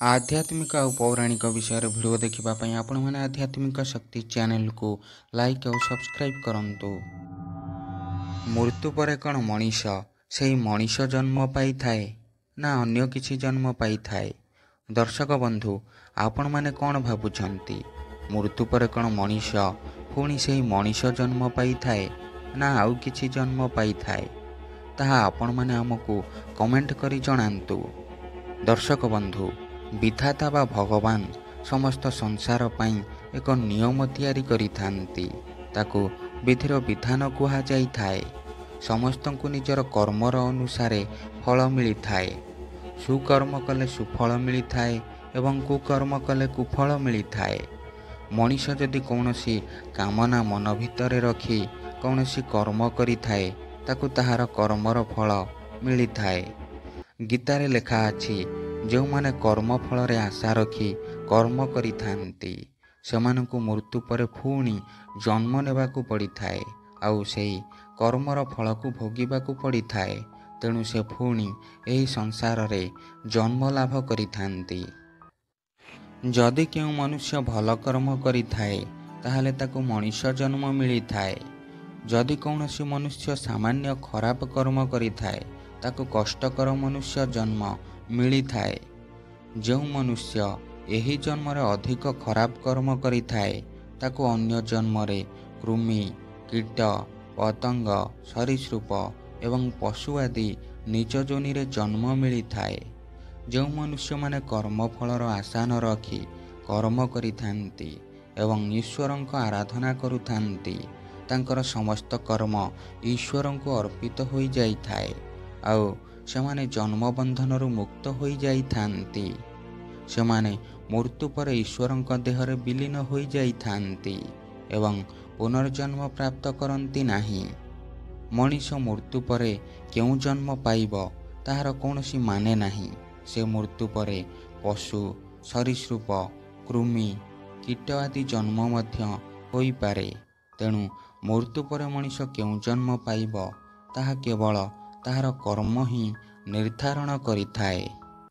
आध्यात्मिक और पौराणिक विषय भिडियो देखा आपण मैंने आध्यात्मिक शक्ति चैनल को लाइक और सब्सक्राइब करंतु। मृत्यु पर कौन मनीष से मनीष जन्म पाई थाए ना अन्य किछि जन्म पाई थाए? दर्शक बंधु आपण मैंने कौन भावुंट मृत्यु पर कौन मनीष पुणी से मनीष जन्म पाई थाए ना आउ किछि जन्म पाई थाए? ताहा आपण मैंने आमको कमेंट करी जणांतु। दर्शक बंधु विधाता बा भगवान समस्त संसार पाई एक नियम तैयारी करिथांती, ताकू विधिर विधान कुहा जाई थाए। समस्तंकु निजर कर्मर अनुसारे फल मिली थाए। सुकर्म कले सुफल मिली थाए एवं कुकर्म कले कुफल मिली थाए। मनीष जदि कौनसी कामना मन भितरे रखी कौनसी कर्म करि थाए ताकू ताहार कर्मर फल मिली थाए। गीतारे लेखा अछि जो माने कर्म फल रे आशा रखी कर्म करिथांती सेमानकु मृत्यु पर पुणी जन्म नेबाकू पड़ी थाए आउ सेही कर्मर फल को भोगिबाकू पड़ी थाए। तेणु से पुणी एही संसार रे जन्म लाभ करिथांती। जदि केउ मनुष्य भल कर्म करि थाए ताहाले ताकू मनीष जन्म मिली थाए। जदि कौनसी मनुष्य सामान्य खराब कर्म करि थाए ताकू कष्टकर मनुष्य जन्म मिली थाए। जो मनुष्य एही जन्म रे अधिक खराब कर्म करि थाए ताकू अन्य जन्म रे कृमि कीट पतंग सरीसृप एवं पशु आदि निज जोनि रे जन्म मिली थाए। जो मनुष्य माने कर्म फलर आशा न रखी कर्म करिथांती एवं ईश्वरंक आराधना करुथांती तांकर समस्त कर्म ईश्वरंक अर्पित होई जाई थाए आउ सेमाने जन्म बंधनरु मुक्त होई जाई थांती। सेमाने मृत्यु पर ईश्वरंक देहरे विलीन होई जाई थांती एवं पुनर्जन्म प्राप्त करंती नाही। मनीष मृत्यु परे केउ जन्म पाइब ताहार कौनसी माने नाही। से मृत्यु परे पशु सरीसृप कृमि कीट आदि जन्म मध्य होई पारे। तेणु मृत्यु पर मनीष केउ जन्म पाइब ताहा केवल ताहार कर्म ही निर्धारण करिथाए।